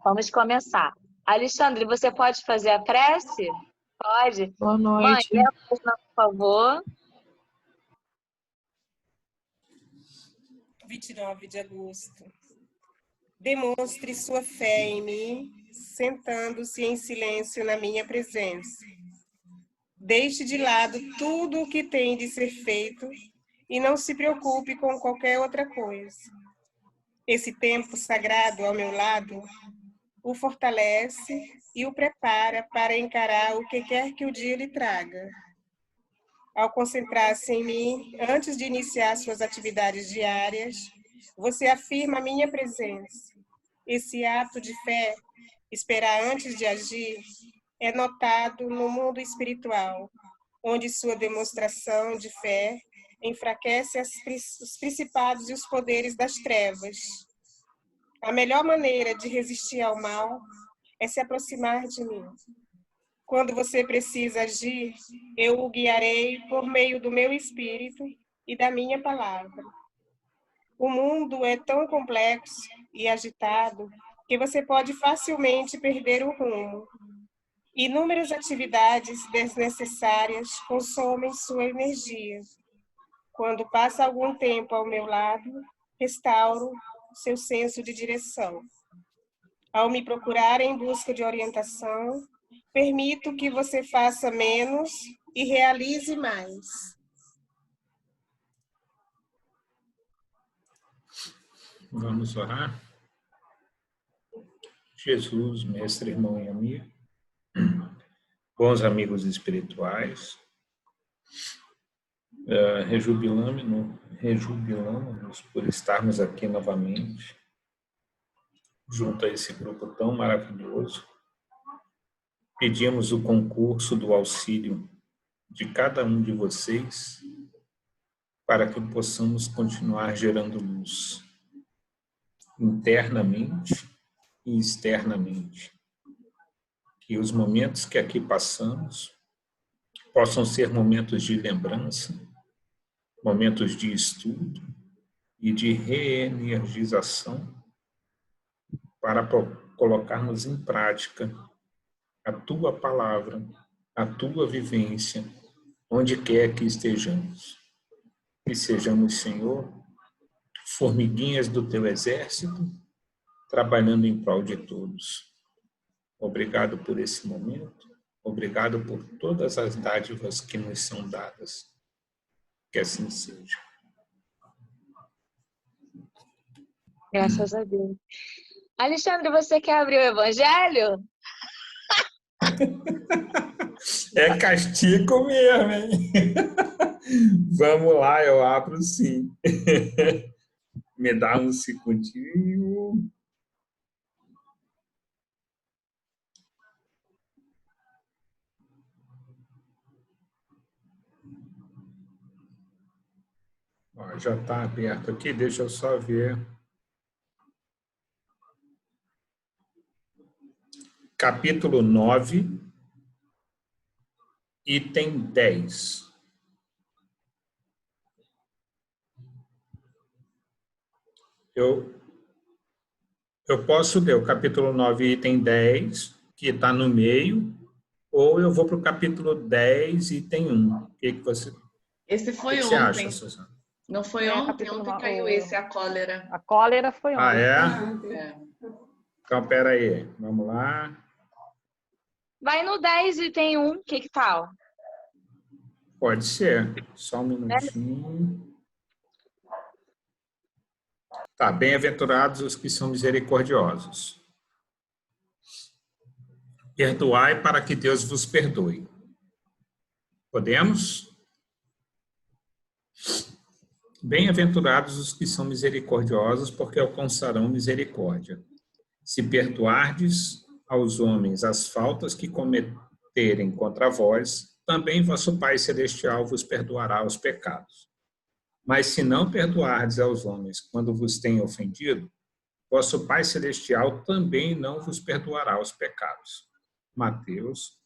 Vamos começar. Alexandre, você pode fazer a prece? Pode. Boa Mãe, noite. leva por favor. 29 de agosto. Demonstre sua fé em mim, sentando-se em silêncio na minha presença. Deixe de lado tudo o que tem de ser feito e não se preocupe com qualquer outra coisa. Esse tempo sagrado ao meu lado o fortalece e o prepara para encarar o que quer que o dia lhe traga. Ao concentrar-se em mim, antes de iniciar suas atividades diárias, você afirma a minha presença. Esse ato de fé, esperar antes de agir, é notado no mundo espiritual, onde sua demonstração de fé enfraquece os principados e os poderes das trevas. A melhor maneira de resistir ao mal é se aproximar de mim. Quando você precisa agir, eu o guiarei por meio do meu espírito e da minha palavra. O mundo é tão complexo e agitado que você pode facilmente perder o rumo. Inúmeras atividades desnecessárias consomem sua energia. Quando passa algum tempo ao meu lado, restauro seu senso de direção. Ao me procurar em busca de orientação, permito que você faça menos e realize mais. Vamos orar. Jesus, mestre, irmão e amigo, bons amigos espirituais, rejubilamos por estarmos aqui novamente, junto a esse grupo tão maravilhoso. Pedimos o concurso do auxílio de cada um de vocês para que possamos continuar gerando luz internamente e externamente. Que os momentos que aqui passamos possam ser momentos de lembrança, momentos de estudo e de reenergização para colocarmos em prática a tua palavra, a tua vivência, onde quer que estejamos. Que sejamos, Senhor, formiguinhas do teu exército, trabalhando em prol de todos. Obrigado por esse momento, obrigado por todas as dádivas que nos são dadas. Que assim seja. Graças a Deus. Alexandre, você quer abrir o Evangelho? É castigo mesmo, hein? Vamos lá, eu abro sim. Me dá um segundinho. Ó, já está aberto aqui, deixa eu só ver. Capítulo 9, item 10. Eu posso ler o capítulo 9, item 10, que está no meio, ou eu vou para o capítulo 10, item 1. O que você, Esse foi que você ontem. acha, Suzana? Não foi ontem? Ontem caiu esse, a cólera. A cólera foi ontem. Ah, é? É. Então, espera aí. Vamos lá. Vai no 10 e tem um. Que tal? Pode ser. Só um minutinho. Tá. Bem-aventurados os que são misericordiosos. Perdoai para que Deus vos perdoe. Podemos? Bem-aventurados os que são misericordiosos, porque alcançarão misericórdia. Se perdoardes aos homens as faltas que cometerem contra vós, também vosso Pai Celestial vos perdoará os pecados. Mas se não perdoardes aos homens quando vos têm ofendido, vosso Pai Celestial também não vos perdoará os pecados. Mateus,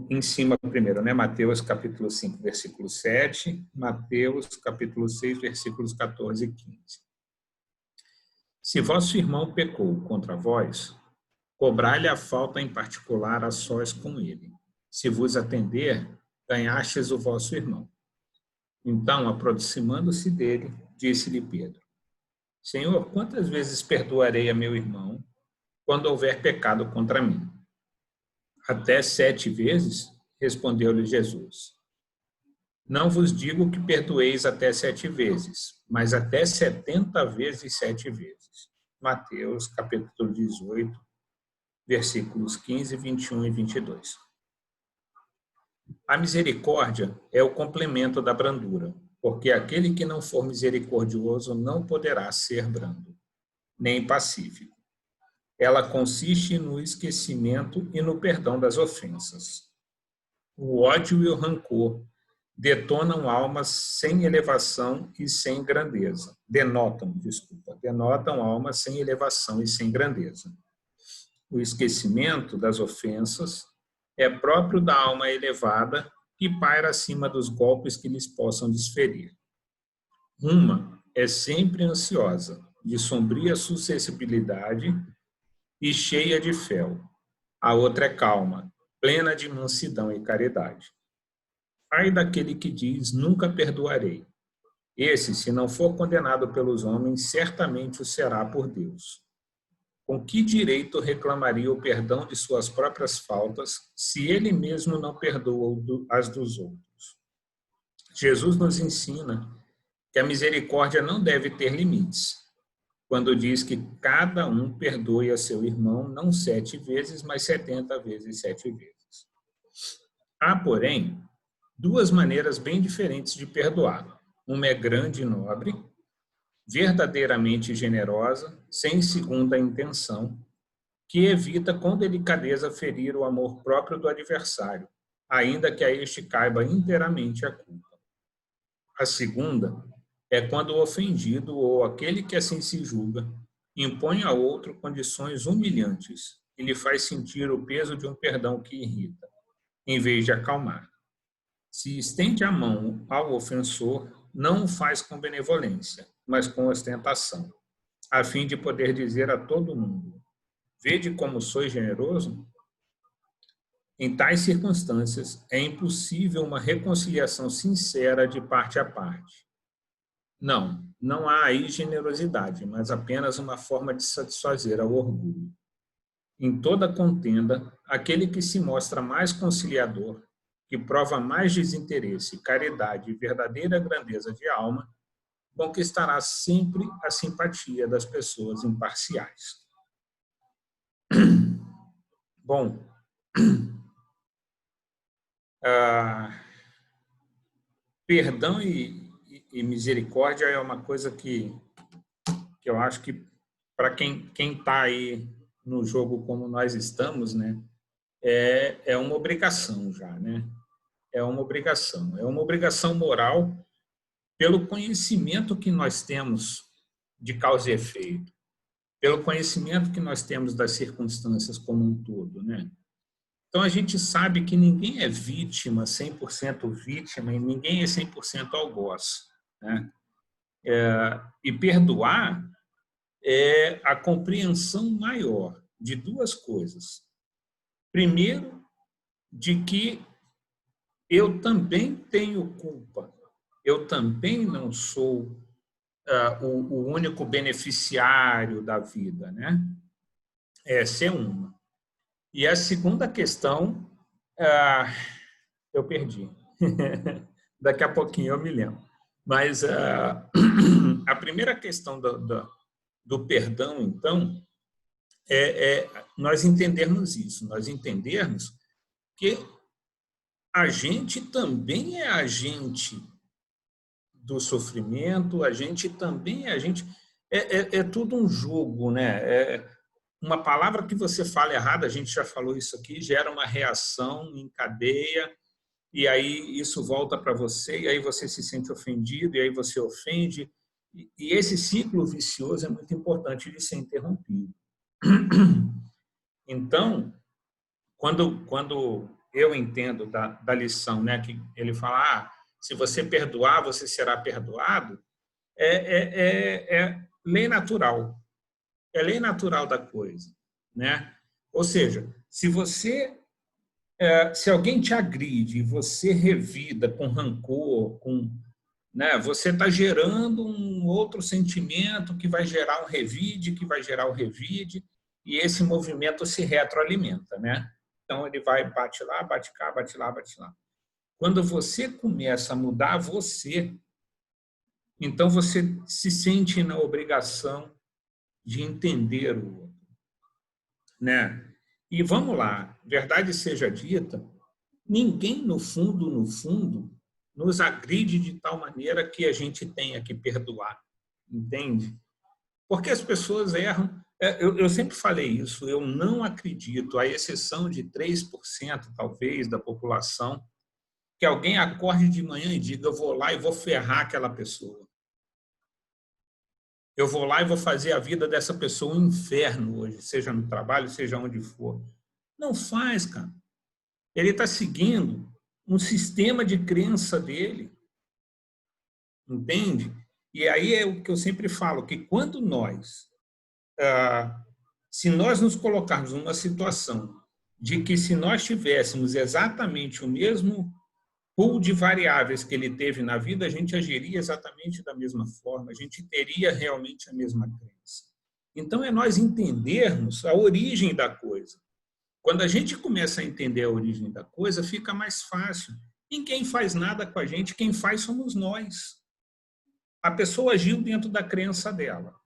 em cima primeiro, né? Mateus capítulo 5, versículo 7, Mateus capítulo 6, versículos 14 e 15. Se vosso irmão pecou contra vós, cobrai-lhe a falta em particular a sós com ele. Se vos atender, ganhastes o vosso irmão. Então, aproximando-se dele, disse-lhe Pedro: Senhor, quantas vezes perdoarei a meu irmão quando houver pecado contra mim? Até 7 vezes? Respondeu-lhe Jesus. Não vos digo que perdoeis até 7 vezes, mas até 70 vezes 7 vezes. Mateus, capítulo 18, versículos 15, 21 e 22. A misericórdia é o complemento da brandura, porque aquele que não for misericordioso não poderá ser brando, nem pacífico. Ela consiste no esquecimento e no perdão das ofensas. O ódio e o rancor denotam almas sem elevação e sem grandeza. Denotam almas sem elevação e sem grandeza. O esquecimento das ofensas é próprio da alma elevada que paira acima dos golpes que lhes possam desferir. Uma é sempre ansiosa, de sombria suscetibilidade e cheia de fel. A outra é calma, plena de mansidão e caridade. Ai daquele que diz, nunca perdoarei. Esse, se não for condenado pelos homens, certamente o será por Deus. Com que direito reclamaria o perdão de suas próprias faltas, se ele mesmo não perdoa as dos outros? Jesus nos ensina que a misericórdia não deve ter limites, quando diz que cada um perdoe a seu irmão não 7 vezes, mas 70 vezes 7 vezes. Há, porém, 2 maneiras bem diferentes de perdoar. Uma é grande e nobre, verdadeiramente generosa, sem segunda intenção, que evita com delicadeza ferir o amor próprio do adversário, ainda que a este caiba inteiramente a culpa. A segunda é quando o ofendido ou aquele que assim se julga impõe a outro condições humilhantes e lhe faz sentir o peso de um perdão que irrita, em vez de acalmar. Se estende a mão ao ofensor, não o faz com benevolência, mas com ostentação, a fim de poder dizer a todo mundo: vede como sois generoso? Em tais circunstâncias, é impossível uma reconciliação sincera de parte a parte. Não há aí generosidade, mas apenas uma forma de satisfazer ao orgulho. Em toda contenda, aquele que se mostra mais conciliador, que prova mais desinteresse, caridade e verdadeira grandeza de alma, conquistará sempre a simpatia das pessoas imparciais. Bom, perdão e misericórdia é uma coisa que eu acho que, para quem está aí no jogo como nós estamos, né, é uma obrigação já, né? É uma obrigação moral pelo conhecimento que nós temos de causa e efeito, pelo conhecimento que nós temos das circunstâncias como um todo, né? Então, a gente sabe que ninguém é vítima, 100% vítima, e ninguém é 100% algoz, né? E perdoar é a compreensão maior de 2 coisas. Primeiro, de que eu também tenho culpa, eu também não sou o único beneficiário da vida, né? Essa é uma. E a segunda questão, eu perdi. Daqui a pouquinho eu me lembro. Mas a primeira questão do perdão, então, é nós entendermos isso, nós entendermos que a gente também é agente do sofrimento, a gente também é agente... É tudo um jogo, né? Uma palavra que você fala errada, a gente já falou isso aqui, gera uma reação em cadeia, e aí isso volta para você, e aí você se sente ofendido, e aí você ofende. E esse ciclo vicioso é muito importante de ser interrompido. Então, quando eu entendo da lição, né, que ele fala, se você perdoar, você será perdoado, é lei natural. é lei natural da coisa, né? Ou seja, se alguém te agride e você revida com rancor, né, você está gerando um outro sentimento que vai gerar um revide, que vai gerar o revide, e esse movimento se retroalimenta, né? Então, ele vai, bate lá, bate cá, bate lá, bate lá. Quando você começa a mudar você, então você se sente na obrigação de entender o outro, né? E vamos lá, verdade seja dita, ninguém, no fundo, nos agride de tal maneira que a gente tenha que perdoar, entende? Porque as pessoas erram. Eu sempre falei isso, eu não acredito, à exceção de 3%, talvez, da população, que alguém acorde de manhã e diga, eu vou lá e vou ferrar aquela pessoa. Eu vou lá e vou fazer a vida dessa pessoa um inferno hoje, seja no trabalho, seja onde for. Não faz, cara. Ele está seguindo um sistema de crença dele, entende? E aí é o que eu sempre falo, que quando se nós nos colocarmos numa situação de que se nós tivéssemos exatamente o mesmo pool de variáveis que ele teve na vida, a gente agiria exatamente da mesma forma, a gente teria realmente a mesma crença. Então, é nós entendermos a origem da coisa. Quando a gente começa a entender a origem da coisa, fica mais fácil. Ninguém faz nada com a gente, quem faz somos nós. A pessoa agiu dentro da crença dela.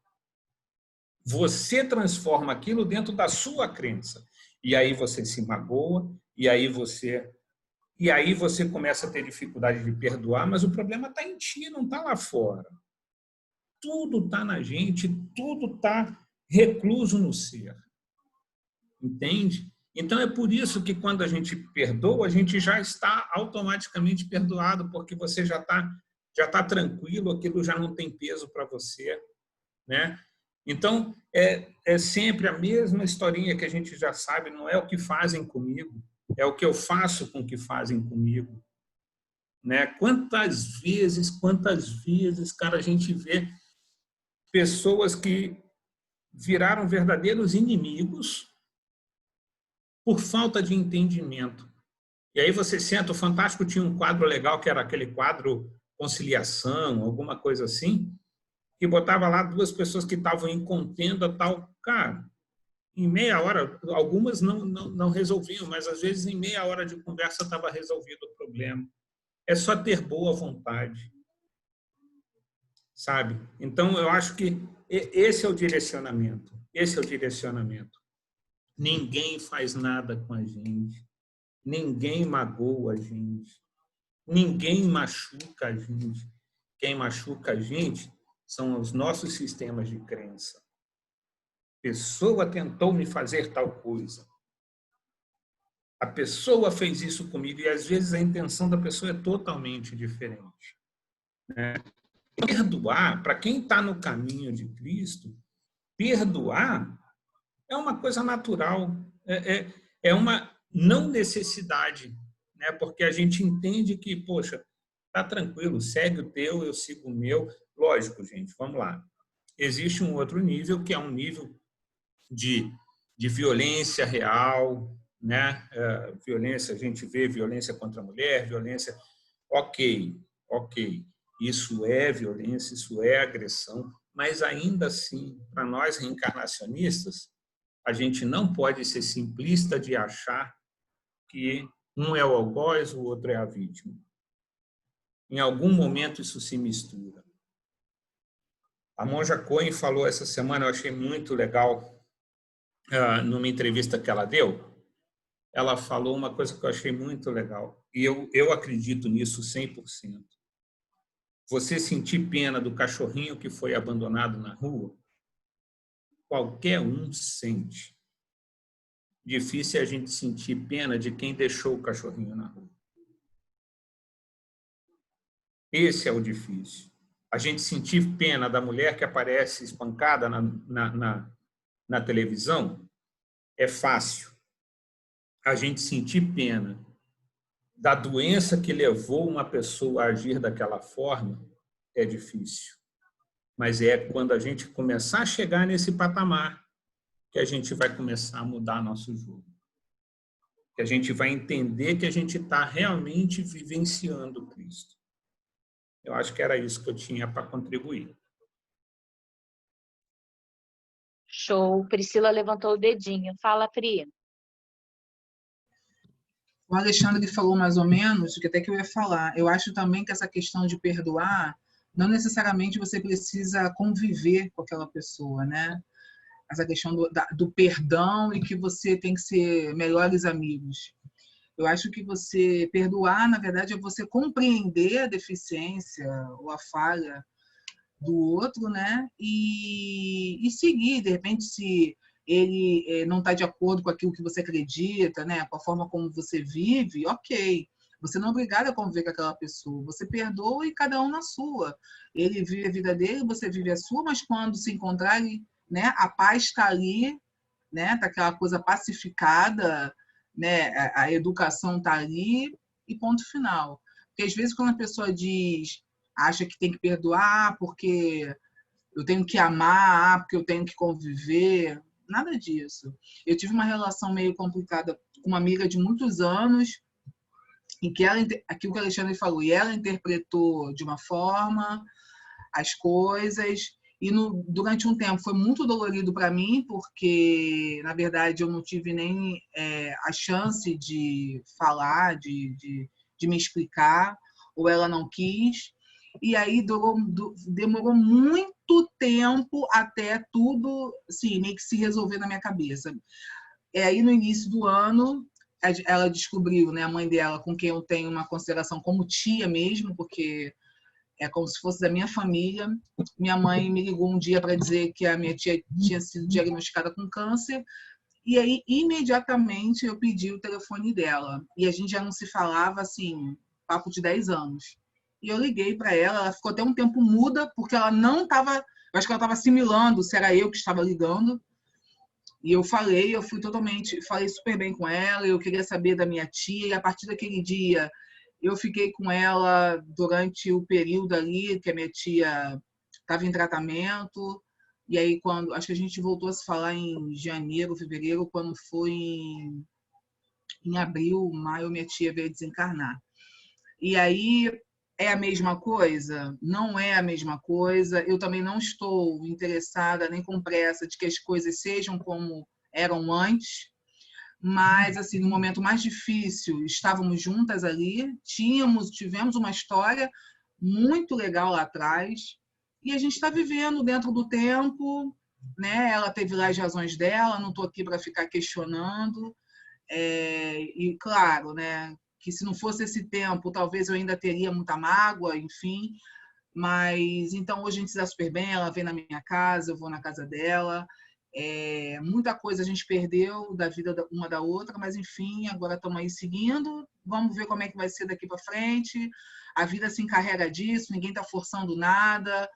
Você transforma aquilo dentro da sua crença. E aí você se magoa, e aí você começa a ter dificuldade de perdoar, mas o problema está em ti, não está lá fora. Tudo está na gente, tudo está recluso no ser. Entende? Então, é por isso que quando a gente perdoa, a gente já está automaticamente perdoado, porque você já tá tranquilo, aquilo já não tem peso para você, né? Então, é sempre a mesma historinha que a gente já sabe, não é o que fazem comigo, é o que eu faço com o que fazem comigo, né? Quantas vezes, cara, a gente vê pessoas que viraram verdadeiros inimigos por falta de entendimento. E aí você senta, o Fantástico tinha um quadro legal, que era aquele quadro conciliação, alguma coisa assim, que botava lá duas pessoas que estavam em contenda, tal. Cara, em meia hora, algumas não resolviam, mas às vezes em meia hora de conversa estava resolvido o problema. É só ter boa vontade, sabe? Então, eu acho que esse é o direcionamento. Esse é o direcionamento. Ninguém faz nada com a gente. Ninguém magoa a gente. Ninguém machuca a gente. Quem machuca a gente são os nossos sistemas de crença. A pessoa tentou me fazer tal coisa. A pessoa fez isso comigo e, às vezes, a intenção da pessoa é totalmente diferente, né? Perdoar, para quem está no caminho de Cristo, perdoar é uma coisa natural, é uma não necessidade, né? Porque a gente entende que, poxa, tá tranquilo, segue o teu, eu sigo o meu. Lógico, gente, vamos lá. Existe um outro nível, que é um nível de violência real, né? Violência, a gente vê violência contra a mulher, violência... Ok. Isso é violência, isso é agressão, mas ainda assim, para nós reencarnacionistas, a gente não pode ser simplista de achar que um é o algoz, o outro é a vítima. Em algum momento isso se mistura. A Monja Coen falou essa semana, eu achei muito legal, numa entrevista que ela deu, ela falou uma coisa que eu achei muito legal, e eu acredito nisso 100%. Você sentir pena do cachorrinho que foi abandonado na rua, qualquer um sente. Difícil é a gente sentir pena de quem deixou o cachorrinho na rua. Esse é o difícil. A gente sentir pena da mulher que aparece espancada na televisão é fácil. A gente sentir pena da doença que levou uma pessoa a agir daquela forma é difícil. mas é quando a gente começar a chegar nesse patamar que a gente vai começar a mudar nosso jogo. Que a gente vai entender que a gente está realmente vivenciando Cristo. Eu acho que era isso que eu tinha para contribuir. Show. Priscila levantou o dedinho. Fala, Pri. O Alexandre falou mais ou menos o que até que eu ia falar. Eu acho também que essa questão de perdoar, não necessariamente você precisa conviver com aquela pessoa, né? Essa questão do perdão e que você tem que ser melhores amigos. Eu acho que você perdoar, na verdade, é você compreender a deficiência ou a falha do outro, né? E seguir, de repente, se ele não está de acordo com aquilo que você acredita, né? Com a forma como você vive, ok. Você não é obrigado a conviver com aquela pessoa. Você perdoa e cada um na sua. Ele vive a vida dele, você vive a sua, mas quando se encontrarem, né? A paz está ali, né? Tá aquela coisa pacificada, né? A educação está ali e ponto final. Porque às vezes quando a pessoa acha que tem que perdoar porque eu tenho que amar, porque eu tenho que conviver, nada disso. Eu tive uma relação meio complicada com uma amiga de muitos anos, em que aquilo que a Alexandre falou, e ela interpretou de uma forma as coisas, e durante um tempo foi muito dolorido para mim, porque, na verdade, eu não tive nem a chance de falar, de me explicar, ou ela não quis. E aí demorou muito tempo até tudo assim, meio que se resolver na minha cabeça. Aí, no início do ano, ela descobriu, né, a mãe dela, com quem eu tenho uma consideração como tia mesmo, porque é como se fosse da minha família. Minha mãe me ligou um dia para dizer que a minha tia tinha sido diagnosticada com câncer, e aí imediatamente eu pedi o telefone dela. E a gente já não se falava assim, papo de 10 anos. E eu liguei para ela, ela ficou até um tempo muda, porque ela não estava, eu acho que ela estava assimilando se era eu que estava ligando. E eu falei super bem com ela, eu queria saber da minha tia, e a partir daquele dia eu fiquei com ela durante o período ali que a minha tia estava em tratamento. E aí, acho que a gente voltou a se falar em janeiro, fevereiro, quando foi em abril, maio, minha tia veio desencarnar. E aí, é a mesma coisa? Não é a mesma coisa. Eu também não estou interessada nem com pressa de que as coisas sejam como eram antes. Mas, assim, no momento mais difícil, estávamos juntas ali, tivemos uma história muito legal lá atrás, e a gente está vivendo dentro do tempo, né? Ela teve lá as razões dela, não estou aqui para ficar questionando. E, claro, né, que se não fosse esse tempo, talvez eu ainda teria muita mágoa, enfim. Mas, então, hoje a gente se dá super bem, ela vem na minha casa, eu vou na casa dela. Muita coisa a gente perdeu da vida uma da outra, mas enfim, agora estamos aí seguindo, vamos ver como é que vai ser daqui para frente. A vida se encarrega disso, ninguém está forçando nada,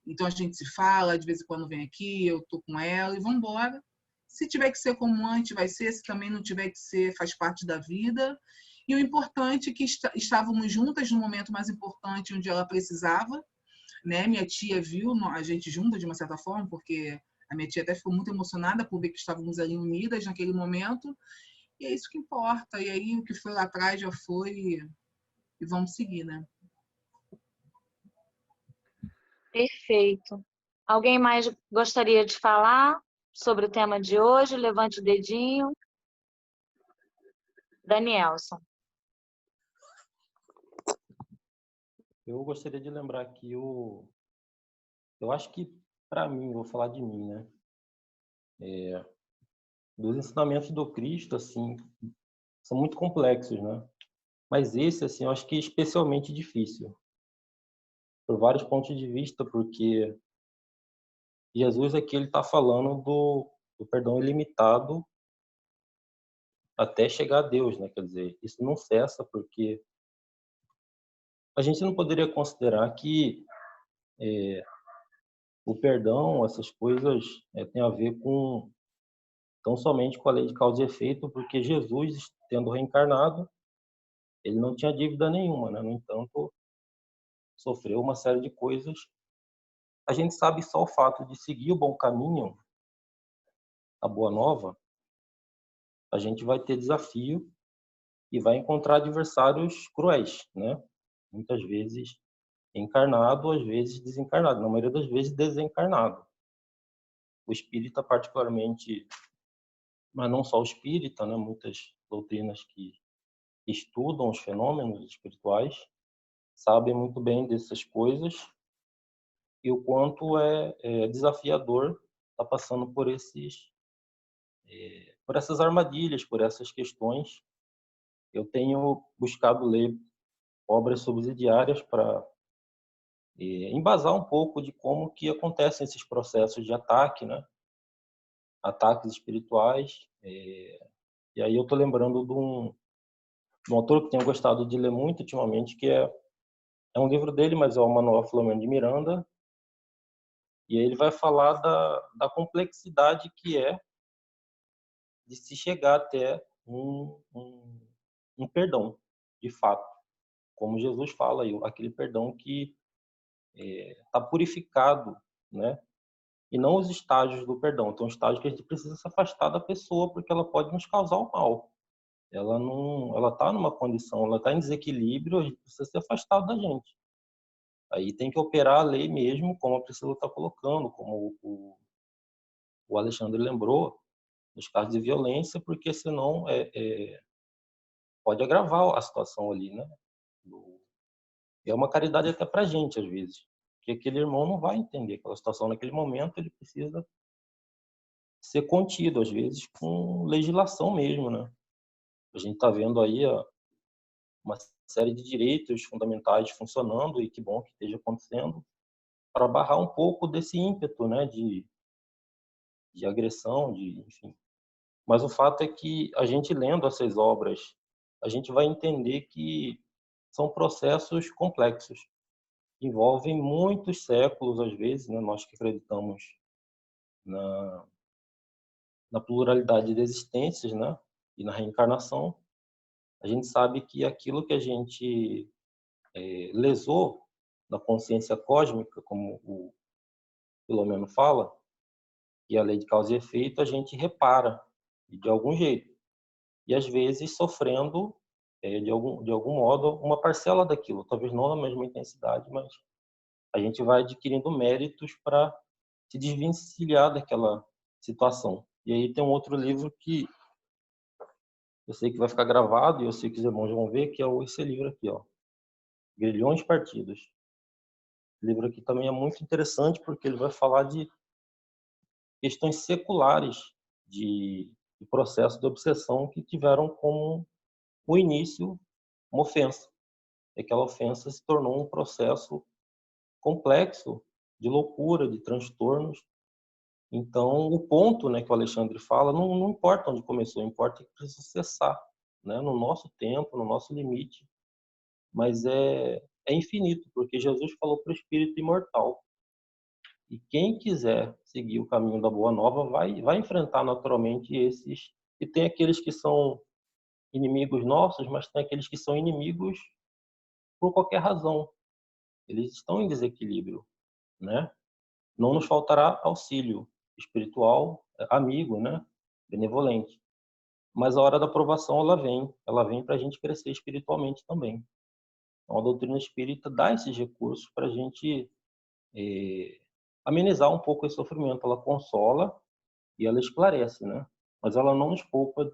então a gente se fala, de vez em quando vem aqui, eu estou com ela e vamos embora. Se tiver que ser como antes, vai ser, se também não tiver que ser, faz parte da vida. E o importante é que estávamos juntas no momento mais importante, onde ela precisava, né? Minha tia viu a gente junta de uma certa forma, porque a minha tia até ficou muito emocionada por ver que estávamos ali unidas naquele momento, e é isso que importa. E aí o que foi lá atrás já foi, e vamos seguir, né? Perfeito. Alguém mais gostaria de falar sobre o tema de hoje? Levante o dedinho. Danielson. Eu gostaria de lembrar que eu acho que, para mim, vou falar de mim, né? Dos ensinamentos do Cristo, assim, são muito complexos, né? Mas esse, assim, eu acho que é especialmente difícil, por vários pontos de vista, porque Jesus aqui ele está falando do perdão ilimitado até chegar a Deus, né? Quer dizer, isso não cessa, porque a gente não poderia considerar que o perdão, essas coisas, tem a ver com tão somente com a lei de causa e efeito, porque Jesus, tendo reencarnado, ele não tinha dívida nenhuma, né? No entanto, sofreu uma série de coisas a gente sabe só o fato de seguir o bom caminho, a boa nova, a gente vai ter desafio e vai encontrar adversários cruéis, né? Muitas vezes encarnado, às vezes desencarnado, na maioria das vezes desencarnado. O espírita particularmente, mas não só o espírita, né? Muitas doutrinas que estudam os fenômenos espirituais sabem muito bem dessas coisas e o quanto é desafiador estar passando por por essas armadilhas, por essas questões. Eu tenho buscado ler obras subsidiárias para embasar um pouco de como que acontecem esses processos de ataque, né? Ataques espirituais. E aí eu estou lembrando de um autor que tenho gostado de ler muito ultimamente, que é um livro dele, mas é o Manuel Filomeno de Miranda, e aí ele vai falar da complexidade que é de se chegar até um perdão, de fato. Como Jesus fala, aquele perdão que está purificado, né? E não os estágios do perdão. Então, um estágio que a gente precisa se afastar da pessoa porque ela pode nos causar o mal. Ela está numa condição, ela está em desequilíbrio, a gente precisa se afastar da gente. Aí tem que operar a lei mesmo, como a Priscila está colocando, como o Alexandre lembrou, nos casos de violência, porque senão pode agravar a situação ali, né? É uma caridade até para a gente, às vezes. Que aquele irmão não vai entender aquela situação naquele momento, ele precisa ser contido, às vezes, com legislação mesmo, né? A gente está vendo aí uma série de direitos fundamentais funcionando, e que bom que esteja acontecendo, para barrar um pouco desse ímpeto, né, de agressão, enfim. Mas o fato é que a gente lendo essas obras, a gente vai entender que são processos complexos, envolvem muitos séculos, às vezes, né, nós que acreditamos na pluralidade de existências, né, e na reencarnação, a gente sabe que aquilo que a gente lesou na consciência cósmica, como o Filomeno fala, que é a lei de causa e efeito, a gente repara de algum jeito. E às vezes sofrendo, de algum modo, uma parcela daquilo. Talvez não na mesma intensidade, mas a gente vai adquirindo méritos para se desvencilhar daquela situação. E aí tem um outro livro que eu sei que vai ficar gravado, e eu sei que os irmãos vão ver, que é esse livro aqui, ó, Grilhões Partidos. O livro aqui também é muito interessante, porque ele vai falar de questões seculares de processo de obsessão que tiveram como o início uma ofensa. E aquela ofensa se tornou um processo complexo de loucura, de transtornos. Então, o ponto, né, que o Alexandre fala, não importa onde começou, importa que precisa cessar, né, no nosso tempo, no nosso limite. Mas é infinito, porque Jesus falou para o espírito imortal. E quem quiser seguir o caminho da Boa Nova vai enfrentar naturalmente esses. E tem aqueles que são inimigos nossos, mas tem aqueles que são inimigos por qualquer razão. Eles estão em desequilíbrio, né? Não nos faltará auxílio espiritual, amigo, né? Benevolente. Mas a hora da provação ela vem para a gente crescer espiritualmente também. Então, a doutrina espírita dá esses recursos para a gente amenizar um pouco esse sofrimento. Ela consola e ela esclarece, né? Mas ela não nos poupa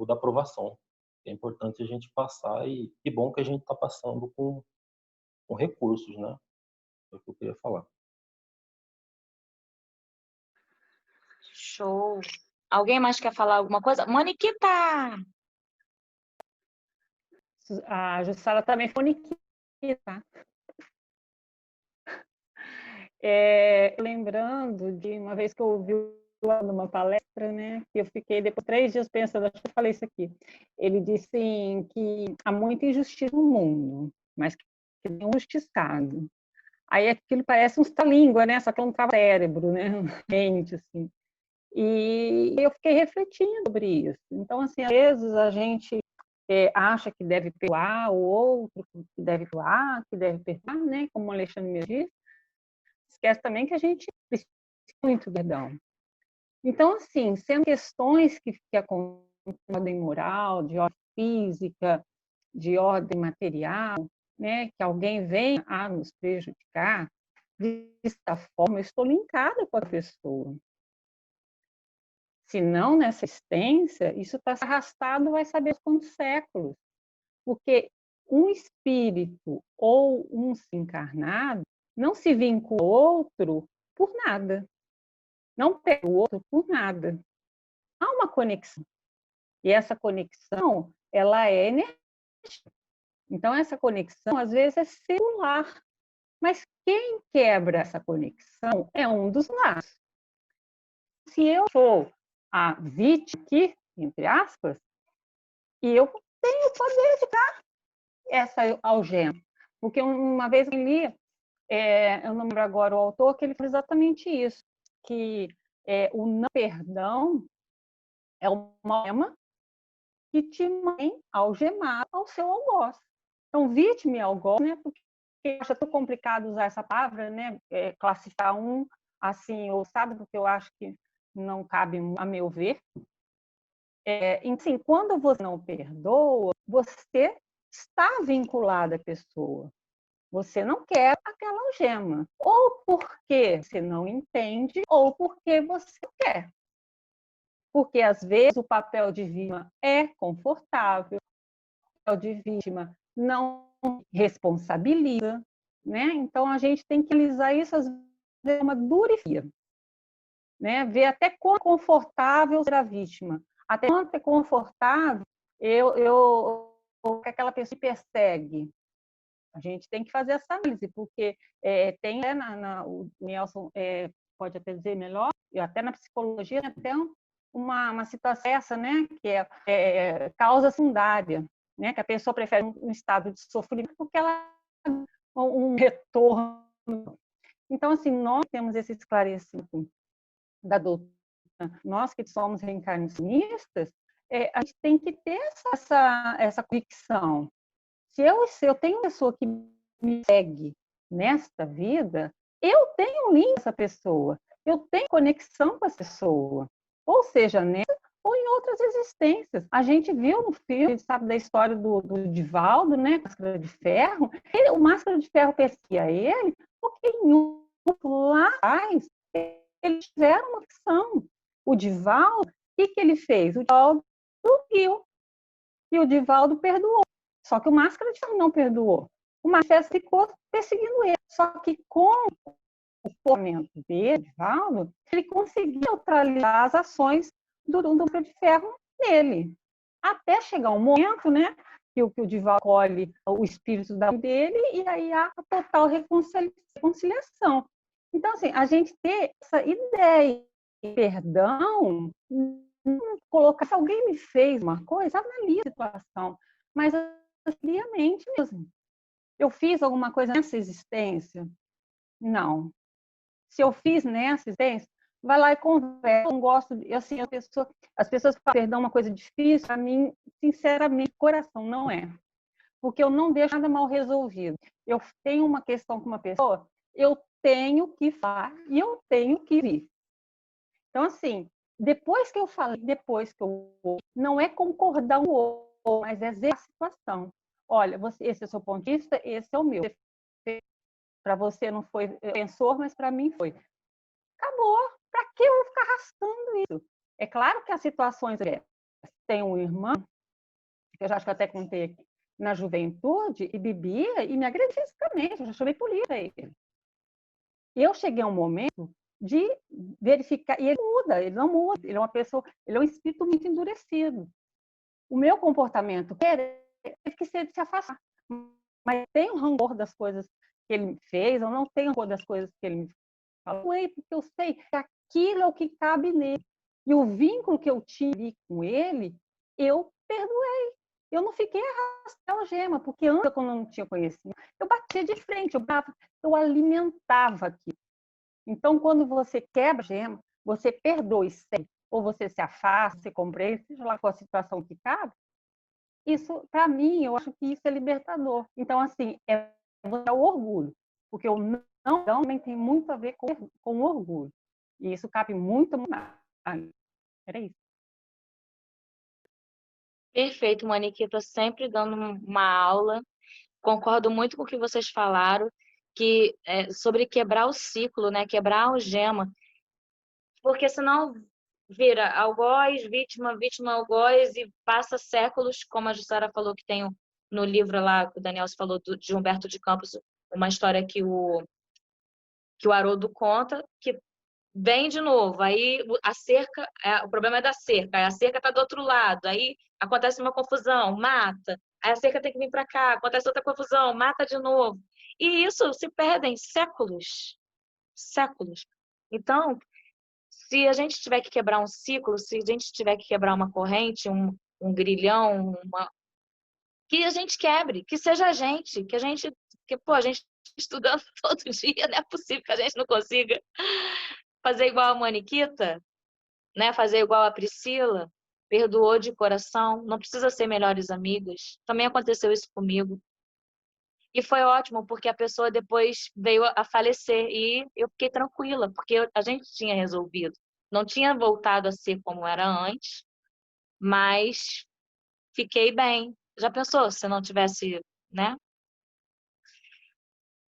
da provação. É importante a gente passar, e que bom que a gente está passando com recursos, né? É o que eu queria falar. Show. Alguém mais quer falar alguma coisa? Moniquita! A Jussara também foi Moniquita, tá? Lembrando de uma vez que eu ouvi numa palestra, né, que eu fiquei depois 3 dias pensando, acho que eu falei isso aqui. Ele disse assim, que há muita injustiça no mundo, mas que tem um justiçado. Aí aquilo parece um língua, né, só que é um cérebro, né, mente, assim. E eu fiquei refletindo sobre isso. Então, assim, às vezes a gente acha que deve perdoar o outro, que deve perdoar, né, como o Alexandre me disse, esquece também que a gente precisa muito do perdão. Então, assim, sendo questões que acontecem de ordem moral, de ordem física, de ordem material, né, que alguém venha a nos prejudicar, desta forma, eu estou linkada com a pessoa. Se não nessa existência, isso está arrastado, vai saber quantos séculos. Porque um espírito ou um encarnado não se vincula ao outro por nada. Não pega o outro por nada. Há uma conexão. E essa conexão, ela é energética. Então, essa conexão, às vezes, é celular. Mas quem quebra essa conexão é um dos lados. Se eu sou a vítima aqui, entre aspas, e eu tenho o poder de dar essa algema. Porque uma vez eu li, eu não lembro agora o autor, que ele falou exatamente isso, que o não perdão é uma algema que te mantém algemado ao seu algoz. Então, vítima e algoz, né? Porque eu acho tão complicado usar essa palavra, né? Classificar um assim, ou sabe, porque eu acho que não cabe, a meu ver. Assim, quando você não perdoa, você está vinculado à pessoa. Você não quer aquela algema. Ou porque você não entende, ou porque você quer. Porque, às vezes, o papel de vítima é confortável, o papel de vítima não responsabiliza, né? Então, a gente tem que analisar isso, às vezes, de uma durifia, né? Ver até quão confortável ser a vítima, até quanto é confortável que aquela pessoa persegue. A gente tem que fazer essa análise, porque tem, o Nelson pode até dizer melhor, e até na psicologia, até uma situação essa, né, que é causa secundária, né, que a pessoa prefere um estado de sofrimento porque ela um retorno. Então, assim, nós temos esse esclarecimento da doutrina, nós que somos reencarnacionistas, a gente tem que ter essa convicção. Se eu tenho uma pessoa que me segue nesta vida, eu tenho um link com essa pessoa, eu tenho conexão com essa pessoa, ou seja, nessa ou em outras existências. A gente viu no filme, a gente sabe da história do Divaldo, né, Máscara de Ferro. O Máscara de Ferro perseguia ele porque lá atrás eles tiveram uma opção. O Divaldo, o que ele fez? O Divaldo riu e o Divaldo perdoou. Só que o Máscara de Ferro não perdoou. O Máscara ficou perseguindo ele. Só que com o comportamento dele, Divaldo, ele conseguiu neutralizar as ações do Máscara de Ferro nele. Até chegar um momento, né, que o Divaldo colhe o espírito dele e aí há a total reconciliação. Então, assim, a gente ter essa ideia de perdão, colocar, se alguém me fez uma coisa, analise a situação, mas friamente mesmo. Eu fiz alguma coisa nessa existência? Não. Se eu fiz nessa existência, vai lá e conversa. Eu não gosto, assim, as pessoas falam perdão é uma coisa difícil, para mim, sinceramente, coração, não é. Porque eu não deixo nada mal resolvido. Eu tenho uma questão com uma pessoa, eu tenho que falar e eu tenho que vir. Então, assim, depois que eu falei, depois que eu não é concordar com o outro, mas é ver a situação. Olha, esse é o seu ponto de vista, esse é o meu. Para você não foi pensor, mas para mim foi. Acabou. Para que eu vou ficar arrastando isso? É claro que as situações... Tem um irmão, que eu já acho que eu até contei aqui, na juventude, e bebia e me agredia fisicamente. Eu já chamei polícia para ele. E eu cheguei a um momento de verificar, e ele muda, ele não muda, ele é uma pessoa, ele é um espírito muito endurecido. O meu comportamento teve que ser de se afastar. Mas tenho rancor das coisas que ele me fez, eu não tenho rancor das coisas que ele me falou, porque eu sei que aquilo é o que cabe nele. E o vínculo que eu tive com ele, eu perdoei. Eu não fiquei arrastando a gema, porque antes, quando eu não tinha conhecimento, eu batia de frente, eu alimentava aquilo. Então, quando você quebra a gema, você perdoa e segue, ou você se afasta, você compreende, seja lá qual a situação que cabe, isso, para mim, eu acho que isso é libertador. Então, assim, é o orgulho, porque eu também tem muito a ver com orgulho. E isso cabe muito mais. Era isso. Perfeito, Moniquita, sempre dando uma aula. Concordo muito com o que vocês falaram, que sobre quebrar o ciclo, né? Quebrar a algema. Porque senão vira algoz, vítima, vítima, algoz, e passa séculos, como a Jussara falou que tem no livro lá, que o Daniel falou de Humberto de Campos, uma história que o Haroldo conta, que vem de novo. Aí a cerca, o problema é da cerca, aí a cerca está do outro lado, aí acontece uma confusão, mata, aí a cerca tem que vir para cá, acontece outra confusão, mata de novo. E isso se perde em séculos. Séculos. Então, se a gente tiver que quebrar um ciclo, se a gente tiver que quebrar uma corrente, um grilhão, que a gente quebre, que seja a gente, a gente estudando todo dia, não é possível que a gente não consiga fazer igual a Moniquita, né? Fazer igual a Priscila, perdoou de coração, não precisa ser melhores amigas. Também aconteceu isso comigo. E foi ótimo, porque a pessoa depois veio a falecer e eu fiquei tranquila, porque a gente tinha resolvido. Não tinha voltado a ser como era antes, mas fiquei bem. Já pensou se não tivesse, né?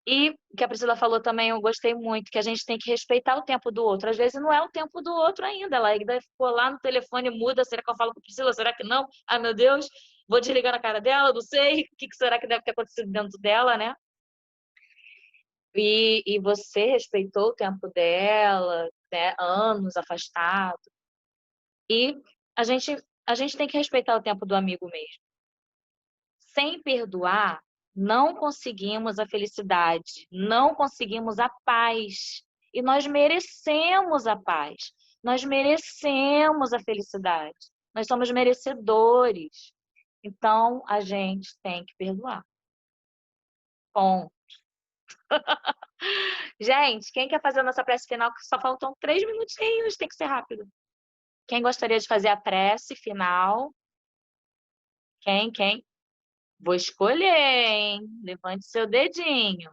E o que a Priscila falou também, eu gostei muito, que a gente tem que respeitar o tempo do outro. Às vezes não é o tempo do outro ainda. Ela ainda ficou lá no telefone, muda. Será que eu falo com a Priscila? Será que não? Ai, meu Deus, vou desligar na cara dela, não sei. O que será que deve ter acontecido dentro dela, né? E você respeitou o tempo dela, né? Anos afastado. E a gente tem que respeitar o tempo do amigo mesmo. Sem perdoar, não conseguimos a felicidade, não conseguimos a paz. E nós merecemos a paz, nós merecemos a felicidade, nós somos merecedores. Então, a gente tem que perdoar. Ponto. Gente, quem quer fazer a nossa prece final? Só faltam 3 minutinhos, tem que ser rápido. Quem gostaria de fazer a prece final? Quem? Vou escolher, hein? Levante seu dedinho.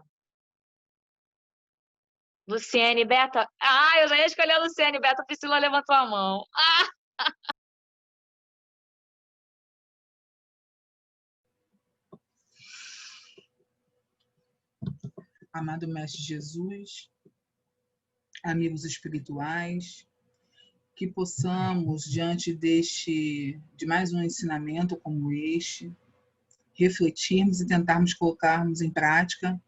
Luciane, Beta. Ah, eu já ia escolher a Luciane. Beta, Priscila levantou a mão. Ah! Amado Mestre Jesus, amigos espirituais, que possamos, diante de mais um ensinamento como este, refletirmos e tentarmos colocarmos em prática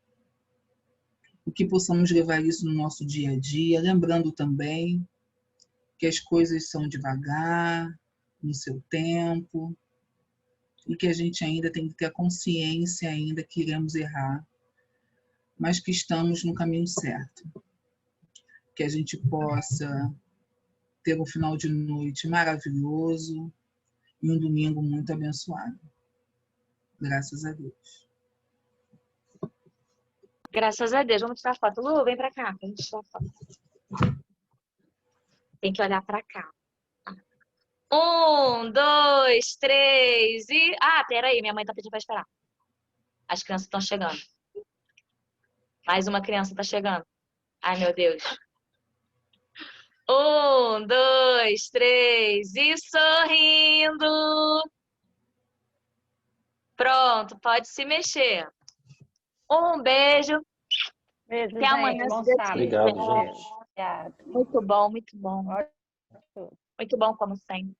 o que possamos levar isso no nosso dia a dia, lembrando também que as coisas são devagar, no seu tempo, e que a gente ainda tem que ter a consciência ainda que iremos errar, mas que estamos no caminho certo. Que a gente possa ter um final de noite maravilhoso e um domingo muito abençoado. Graças a Deus. Graças a Deus. Vamos tirar foto. Lu, vem pra cá, pra gente tirar foto. Tem que olhar pra cá. 1, 2, 3 e... Ah, peraí, minha mãe tá pedindo pra esperar. As crianças estão chegando. Mais uma criança tá chegando. Ai, meu Deus. 1, 2, 3 e sorrindo. Pronto, pode se mexer. Um beijo. Beijo, Até amanhã. Obrigado, gente. Muito bom, muito bom. Muito bom, como sempre.